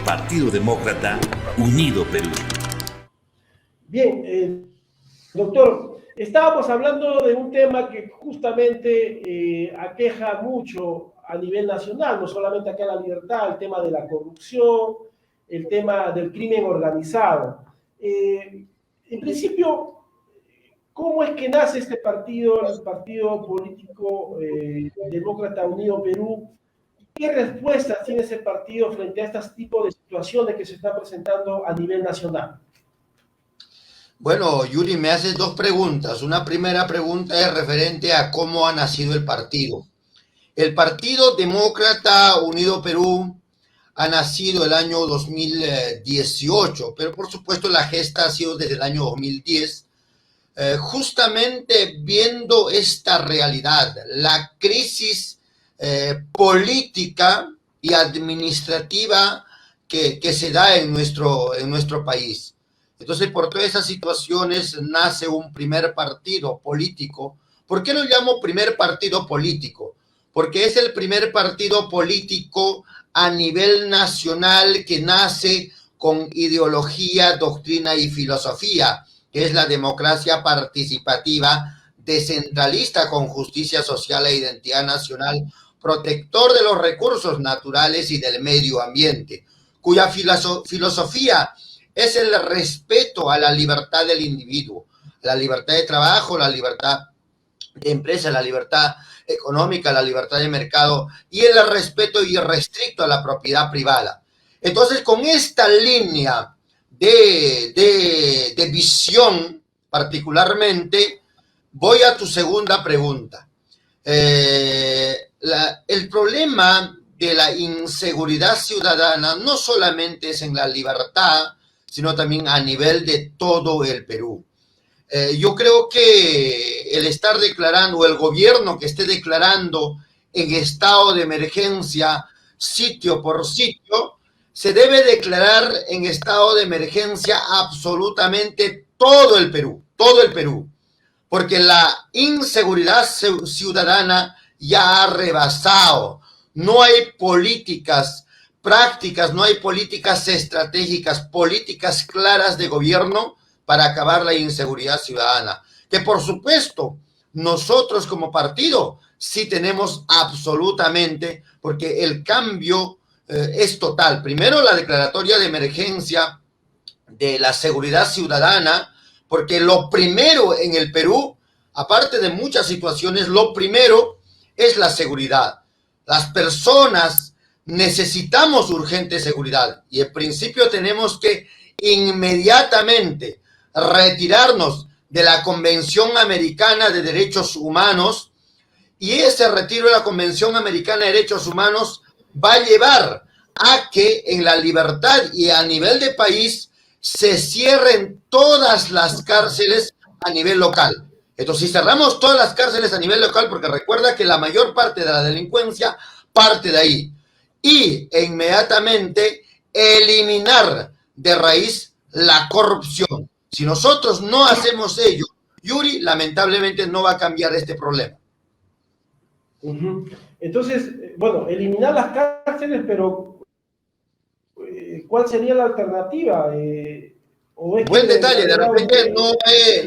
Partido Demócrata, Unido Perú. Bien, doctor, estábamos hablando de un tema que justamente aqueja mucho a nivel nacional, no solamente acá en La Libertad, el tema de la corrupción, el tema del crimen organizado. En principio, ¿cómo es que nace este partido, el partido político Demócrata Unido Perú? ¿Qué respuestas tiene ese partido frente a este tipo de situaciones que se están presentando a nivel nacional? Bueno, Yuri, me haces dos preguntas. Una primera pregunta es referente a cómo ha nacido el partido. El Partido Demócrata Unido Perú ha nacido el año 2018, pero por supuesto la gesta ha sido desde el año 2010, justamente viendo esta realidad, la crisis política y administrativa que se da en nuestro país. Entonces, por todas esas situaciones nace un primer partido político. ¿Por qué lo llamo primer partido político? Porque es el primer partido político a nivel nacional que nace con ideología, doctrina y filosofía, que es la democracia participativa, descentralista con justicia social e identidad nacional, protector de los recursos naturales y del medio ambiente, cuya filosofía es el respeto a la libertad del individuo, la libertad de trabajo, la libertad de empresa, la libertad económica, la libertad de mercado y el respeto irrestricto a la propiedad privada. Entonces, con esta línea de visión particularmente, voy a tu segunda pregunta. El problema de la inseguridad ciudadana no solamente es en La Libertad, sino también a nivel de todo el Perú. Yo creo que el estar declarando, o el gobierno que esté declarando en estado de emergencia sitio por sitio, se debe declarar en estado de emergencia absolutamente todo el Perú, porque la inseguridad ciudadana ya ha rebasado. No hay políticas prácticas, no hay políticas estratégicas, políticas claras de gobierno para acabar la inseguridad ciudadana. Que por supuesto, nosotros como partido sí tenemos absolutamente, porque el cambio es total. Primero, la declaratoria de emergencia de la seguridad ciudadana, porque lo primero en el Perú, aparte de muchas situaciones, lo primero es la seguridad. Las personas necesitamos urgente seguridad y en principio tenemos que inmediatamente retirarnos de la Convención Americana de Derechos Humanos, y ese retiro de la Convención Americana de Derechos Humanos va a llevar a que en La Libertad y a nivel de país se cierren todas las cárceles a nivel local. Entonces, si cerramos todas las cárceles a nivel local, porque recuerda que la mayor parte de la delincuencia parte de ahí, y inmediatamente eliminar de raíz la corrupción. Si nosotros no hacemos ello, Yuri, lamentablemente no va a cambiar este problema. Entonces, bueno, eliminar las cárceles, pero ¿cuál sería la alternativa? Buen detalle, de repente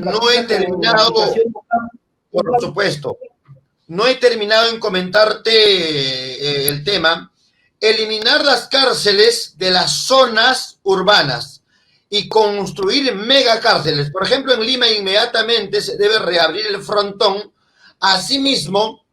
no he terminado, por supuesto, no he terminado en comentarte el tema. Eliminar las cárceles de las zonas urbanas y construir megacárceles. Por ejemplo, en Lima inmediatamente se debe reabrir el frontón. Asimismo,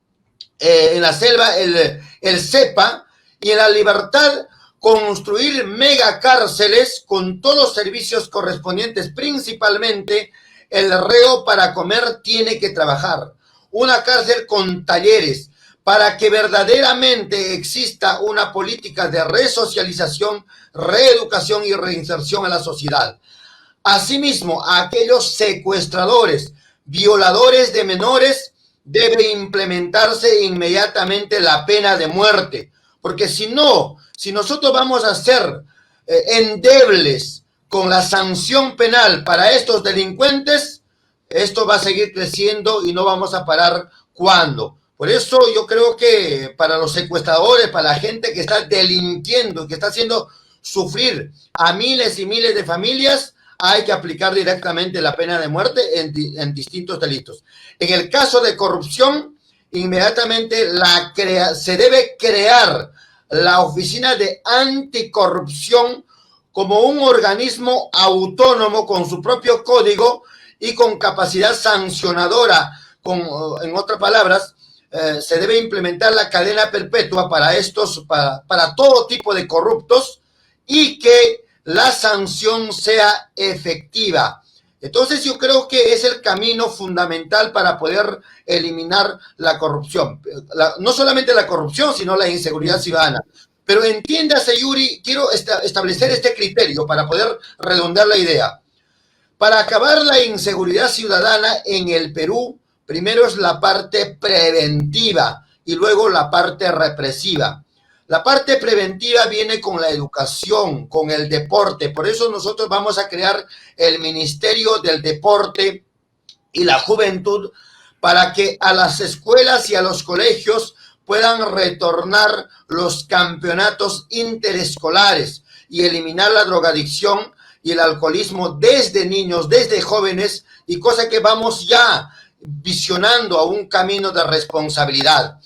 en la selva el CEPA, y en La Libertad construir megacárceles con todos los servicios correspondientes. Principalmente el reo para comer tiene que trabajar. Una cárcel con talleres para que verdaderamente exista una política de resocialización, reeducación y reinserción a la sociedad. Asimismo, a aquellos secuestradores, violadores de menores, debe implementarse inmediatamente la pena de muerte, porque si no, si nosotros vamos a ser endebles con la sanción penal para estos delincuentes, esto va a seguir creciendo y no vamos a parar cuando. Por eso yo creo que para los secuestradores, para la gente que está delinquiendo, que está haciendo sufrir a miles y miles de familias, hay que aplicar directamente la pena de muerte en distintos delitos. En el caso de corrupción, inmediatamente se debe crear la Oficina de Anticorrupción como un organismo autónomo con su propio código y con capacidad sancionadora. En otras palabras, se debe implementar la cadena perpetua para todo tipo de corruptos y que la sanción sea efectiva. Entonces yo creo que es el camino fundamental para poder eliminar la corrupción. No solamente la corrupción, sino la inseguridad ciudadana. Pero entiéndase, Yuri, quiero establecer este criterio para poder redondear la idea. Para acabar la inseguridad ciudadana en el Perú, primero es la parte preventiva y luego la parte represiva. La parte preventiva viene con la educación, con el deporte. Por eso nosotros vamos a crear el Ministerio del Deporte y la Juventud para que a las escuelas y a los colegios puedan retornar los campeonatos interescolares y eliminar la drogadicción y el alcoholismo desde niños, desde jóvenes, y cosa que vamos ya visionando a un camino de responsabilidad.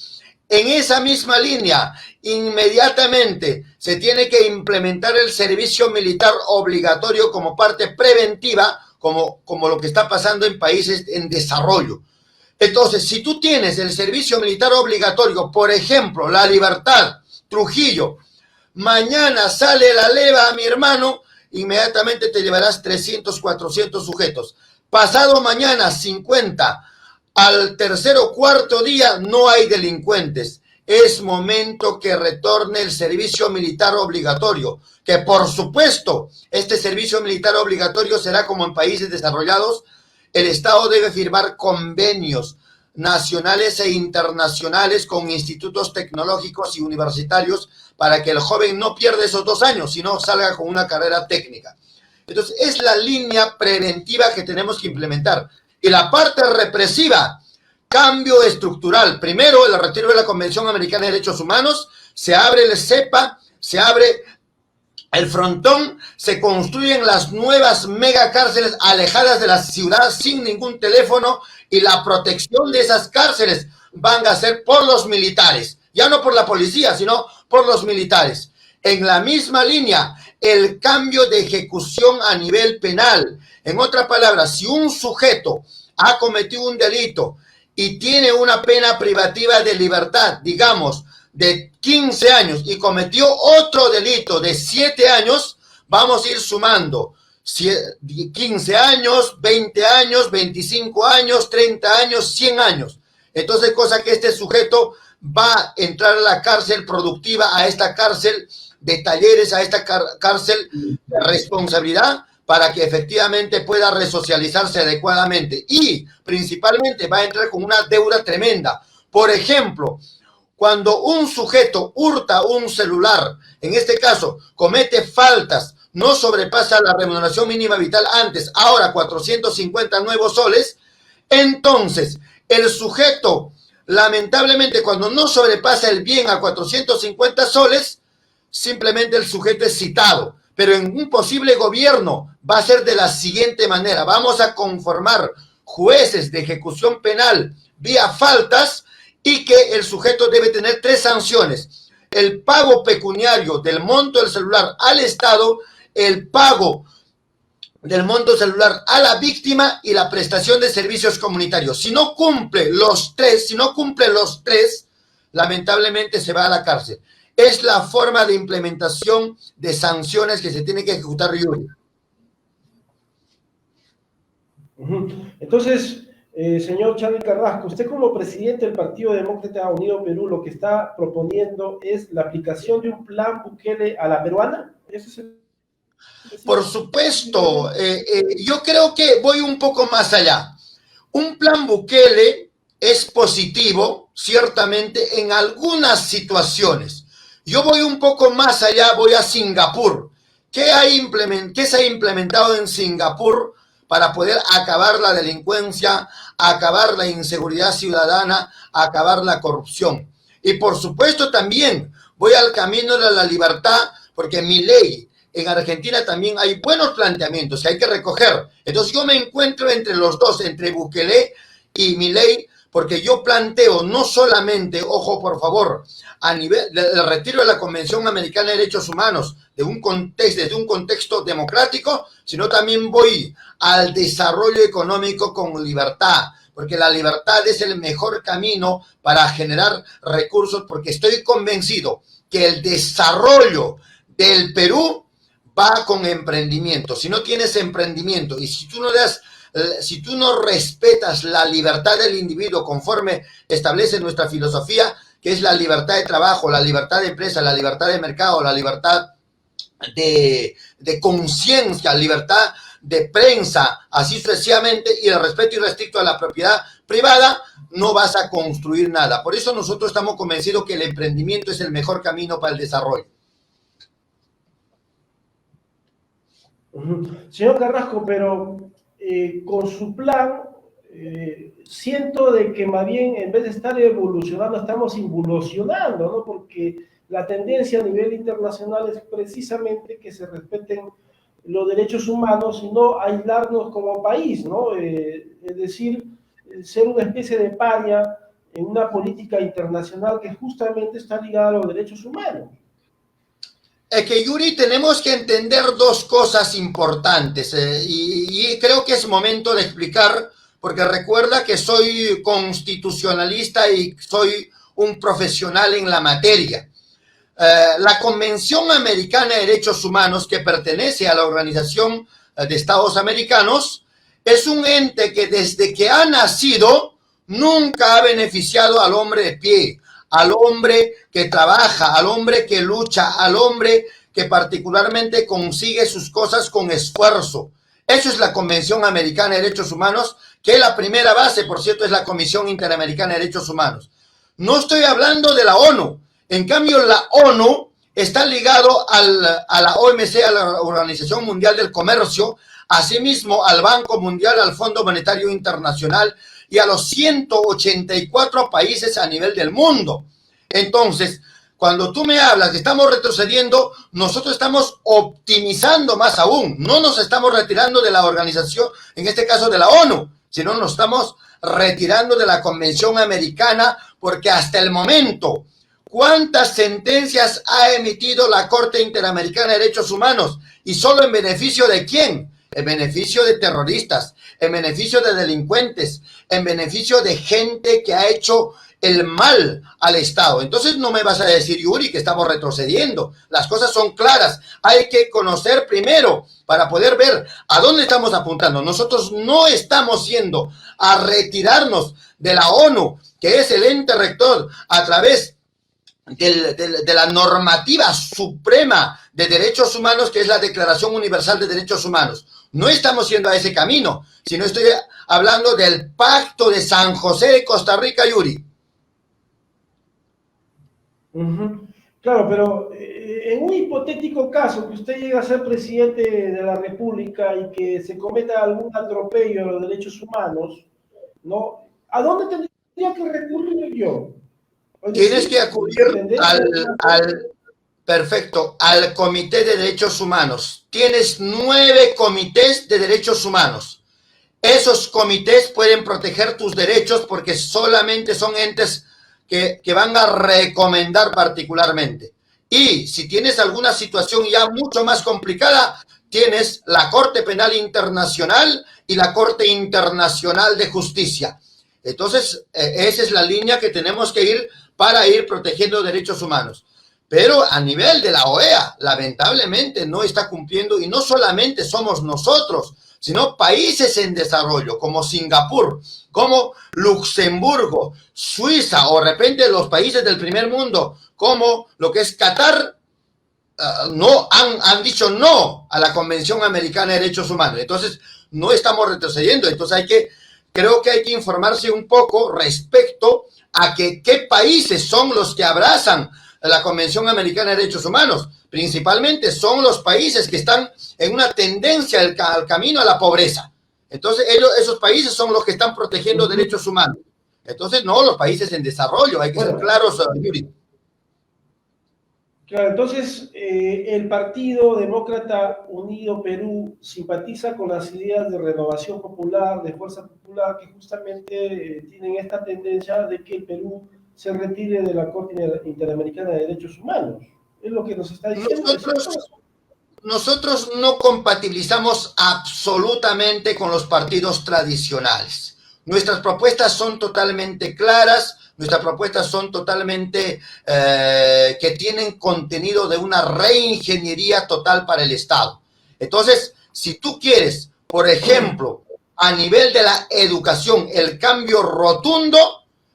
En esa misma línea, inmediatamente se tiene que implementar el servicio militar obligatorio como parte preventiva, como lo que está pasando en países en desarrollo. Entonces, si tú tienes el servicio militar obligatorio, por ejemplo, La Libertad, Trujillo, mañana sale la leva, mi hermano, inmediatamente te llevarás 300, 400 sujetos. Pasado mañana, 50. Al tercer o cuarto día no hay delincuentes. Es momento que retorne el servicio militar obligatorio, que por supuesto este servicio militar obligatorio será como en países desarrollados. El Estado debe firmar convenios nacionales e internacionales con institutos tecnológicos y universitarios para que el joven no pierda esos 2 años, sino salga con una carrera técnica. Entonces, es la línea preventiva que tenemos que implementar. Y la parte represiva, cambio estructural. Primero, el retiro de la Convención Americana de Derechos Humanos, se abre el CEPA, se abre el frontón, se construyen las nuevas megacárceles alejadas de la ciudad sin ningún teléfono, y la protección de esas cárceles van a ser por los militares, ya no por la policía, sino por los militares. En la misma línea, el cambio de ejecución a nivel penal. En otras palabras, si un sujeto ha cometido un delito y tiene una pena privativa de libertad, digamos, de 15 años y cometió otro delito de 7 años, vamos a ir sumando 15 años, 20 años, 25 años, 30 años, 100 años. Entonces, cosa que este sujeto va a entrar a la cárcel productiva, a esta cárcel de talleres, a esta cárcel de responsabilidad, para que efectivamente pueda resocializarse adecuadamente. Y principalmente va a entrar con una deuda tremenda. Por ejemplo, cuando un sujeto hurta un celular, en este caso comete faltas, no sobrepasa la remuneración mínima vital antes, ahora 450 nuevos soles, entonces el sujeto, lamentablemente, cuando no sobrepasa el bien a 450 soles, simplemente el sujeto es citado. Pero en un posible gobierno va a ser de la siguiente manera: vamos a conformar jueces de ejecución penal vía faltas, y que el sujeto debe tener 3 sanciones: el pago pecuniario del monto del celular al Estado, el pago del monto celular a la víctima y la prestación de servicios comunitarios. Si no cumple los tres, lamentablemente se va a la cárcel. Es la forma de implementación de sanciones que se tiene que ejecutar, Yuri. Entonces, señor Charly Carrasco, usted como presidente del Partido Demócrata Unido Perú, lo que está proponiendo es la aplicación de un plan Bukele a la peruana. ¿Eso es Por supuesto, yo creo que voy un poco más allá. Un plan Bukele es positivo, ciertamente, en algunas situaciones. Yo voy un poco más allá, voy a Singapur. ¿Qué se ha implementado en Singapur para poder acabar la delincuencia, acabar la inseguridad ciudadana, acabar la corrupción? Y por supuesto también voy al camino de la libertad, porque Milei en Argentina también hay buenos planteamientos que hay que recoger. Entonces yo me encuentro entre los dos, entre Bukele y Milei, porque yo planteo no solamente, ojo por favor, a nivel del retiro de la Convención Americana de Derechos Humanos desde un contexto democrático, sino también voy al desarrollo económico con libertad, porque la libertad es el mejor camino para generar recursos, porque estoy convencido que el desarrollo del Perú va con emprendimiento. Si no tienes emprendimiento y si tú no respetas la libertad del individuo conforme establece nuestra filosofía, que es la libertad de trabajo, la libertad de empresa, la libertad de mercado, la libertad de conciencia, libertad de prensa, así sucesivamente, y el respeto irrestricto a la propiedad privada, no vas a construir nada. Por eso nosotros estamos convencidos que el emprendimiento es el mejor camino para el desarrollo. Señor Carrasco, pero con su plan, siento de que más bien en vez de estar evolucionando, estamos involucionando, ¿no? Porque la tendencia a nivel internacional es precisamente que se respeten los derechos humanos y no aislarnos como país, ¿no? Es decir, ser una especie de paria en una política internacional que justamente está ligada a los derechos humanos. Es que, Yuri, tenemos que entender dos cosas importantes y creo que es momento de explicar, porque recuerda que soy constitucionalista y soy un profesional en la materia. La Convención Americana de Derechos Humanos, que pertenece a la Organización de Estados Americanos, es un ente que desde que ha nacido nunca ha beneficiado al hombre de pie, al hombre que trabaja, al hombre que lucha, al hombre que particularmente consigue sus cosas con esfuerzo. Eso es la Convención Americana de Derechos Humanos, que la primera base, por cierto, es la Comisión Interamericana de Derechos Humanos. No estoy hablando de la ONU. En cambio, la ONU está ligado a la OMC, a la Organización Mundial del Comercio, asimismo al Banco Mundial, al Fondo Monetario Internacional y a los 184 países a nivel del mundo. Entonces, cuando tú me hablas que estamos retrocediendo, nosotros estamos optimizando más aún. No nos estamos retirando de la organización, en este caso de la ONU, sino nos estamos retirando de la Convención Americana, porque hasta el momento, ¿cuántas sentencias ha emitido la Corte Interamericana de Derechos Humanos? ¿Y solo en beneficio de quién? En beneficio de terroristas, en beneficio de delincuentes, en beneficio de gente que ha hecho el mal al Estado. Entonces no me vas a decir, Yuri, que estamos retrocediendo. Las cosas son claras. Hay que conocer primero para poder ver a dónde estamos apuntando. Nosotros no estamos yendo a retirarnos de la ONU, que es el ente rector, a través de la normativa suprema de derechos humanos, que es la Declaración Universal de Derechos Humanos. No estamos yendo a ese camino, sino estoy hablando del Pacto de San José de Costa Rica, Yuri. Claro, pero en un hipotético caso que usted llegue a ser presidente de la República y que se cometa algún atropello a los derechos humanos, ¿no? ¿A dónde tendría que recurrir yo? Tienes que acudir al Comité de Derechos Humanos. Tienes 9 comités de derechos humanos. Esos comités pueden proteger tus derechos porque solamente son entes que van a recomendar particularmente. Y si tienes alguna situación ya mucho más complicada, tienes la Corte Penal Internacional y la Corte Internacional de Justicia. Entonces, esa es la línea que tenemos que ir para ir protegiendo derechos humanos. Pero a nivel de la OEA, lamentablemente no está cumpliendo, y no solamente somos nosotros, sino países en desarrollo como Singapur, como Luxemburgo, Suiza, o de repente los países del primer mundo, como lo que es Qatar, no han dicho no a la Convención Americana de Derechos Humanos. Entonces, no estamos retrocediendo. Entonces, creo que hay que informarse un poco respecto a qué países son los que abrazan la Convención Americana de Derechos Humanos. Principalmente son los países que están en una tendencia al camino a la pobreza. Entonces, esos países son los que están protegiendo derechos humanos. Entonces, no los países en desarrollo, hay que ser claros, Yuri. Claro, entonces el Partido Demócrata Unido Perú simpatiza con las ideas de renovación popular, de fuerza popular, que justamente tienen esta tendencia de que el Perú se retire de la Corte Interamericana de Derechos Humanos. Es lo que nos está diciendo. Nosotros no compatibilizamos absolutamente con los partidos tradicionales. Nuestras propuestas son totalmente claras, nuestras propuestas son totalmente que tienen contenido de una reingeniería total para el Estado. Entonces, si tú quieres, por ejemplo, a nivel de la educación, el cambio rotundo,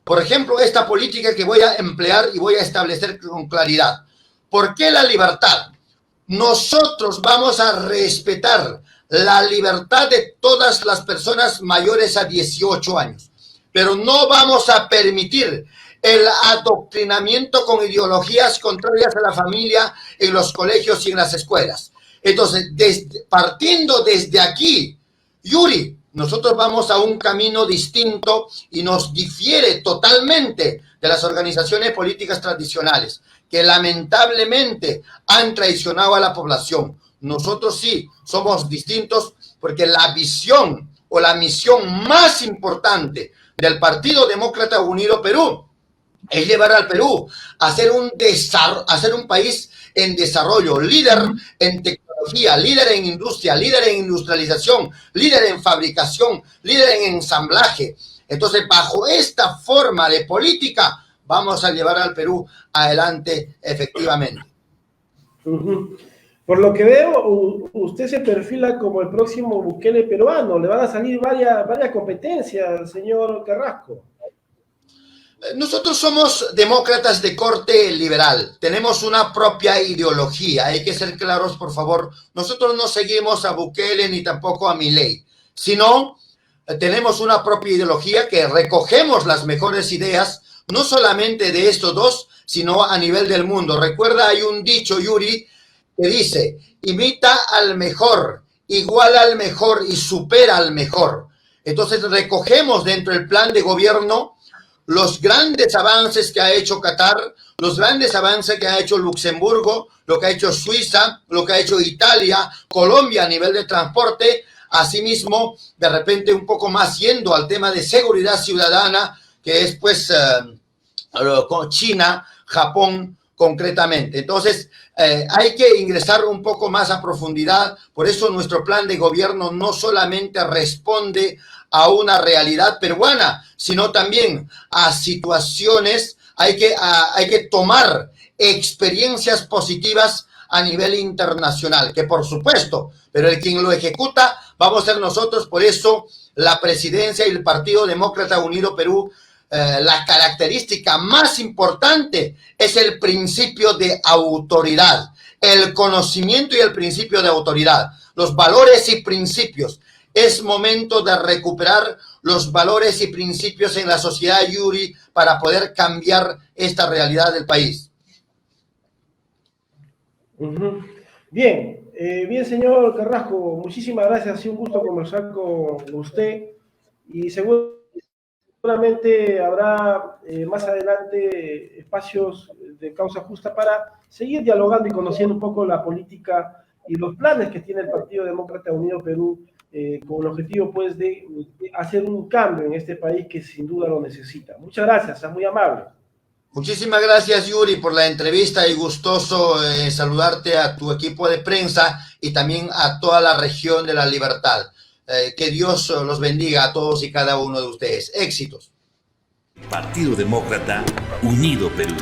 por ejemplo, esta política que voy a emplear y voy a establecer con claridad. ¿Por qué la libertad? Nosotros vamos a respetar la libertad de todas las personas mayores a 18 años, pero no vamos a permitir el adoctrinamiento con ideologías contrarias a la familia en los colegios y en las escuelas. Entonces, partiendo desde aquí, Yuri, nosotros vamos a un camino distinto y nos difiere totalmente de las organizaciones políticas tradicionales, que lamentablemente han traicionado a la población. Nosotros sí somos distintos porque la visión o la misión más importante del Partido Demócrata Unido Perú es llevar al Perú a ser un país en desarrollo, líder en tecnología, líder en industria, líder en industrialización, líder en fabricación, líder en ensamblaje. Entonces, bajo esta forma de política, vamos a llevar al Perú adelante efectivamente. Por lo que veo, usted se perfila como el próximo Bukele peruano. Le van a salir varias competencias, señor Carrasco. Nosotros somos demócratas de corte liberal, tenemos una propia ideología, hay que ser claros, por favor. Nosotros no seguimos a Bukele ni tampoco a Milei, sino tenemos una propia ideología que recogemos las mejores ideas, no solamente de estos dos, sino a nivel del mundo. Recuerda, hay un dicho, Yuri, que dice, imita al mejor, iguala al mejor y supera al mejor. Entonces recogemos dentro del plan de gobierno los grandes avances que ha hecho Qatar, los grandes avances que ha hecho Luxemburgo, lo que ha hecho Suiza, lo que ha hecho Italia, Colombia a nivel de transporte, asimismo, de repente un poco más yendo al tema de seguridad ciudadana, que es pues China, Japón concretamente. Entonces, hay que ingresar un poco más a profundidad, por eso nuestro plan de gobierno no solamente responde a una realidad peruana, sino también a situaciones, hay que tomar experiencias positivas a nivel internacional, que por supuesto, pero el quien lo ejecuta vamos a ser nosotros. Por eso la presidencia y el Partido Demócrata Unido Perú, la característica más importante es el principio de autoridad, el conocimiento y el principio de autoridad, los valores y principios. Es momento de recuperar los valores y principios en la sociedad, Yuri, para poder cambiar esta realidad del país. Bien, bien, señor Carrasco, muchísimas gracias. Ha sido un gusto conversar con usted y seguramente habrá más adelante espacios de causa justa para seguir dialogando y conociendo un poco la política y los planes que tiene el Partido Demócrata Unido Perú, con el objetivo pues de hacer un cambio en este país que sin duda lo necesita. Muchas gracias, es muy amable. Muchísimas gracias, Yuri, por la entrevista y gustoso saludarte a tu equipo de prensa y también a toda la región de La Libertad. Que Dios los bendiga a todos y cada uno de ustedes. Éxitos. Partido Demócrata Unido Perú.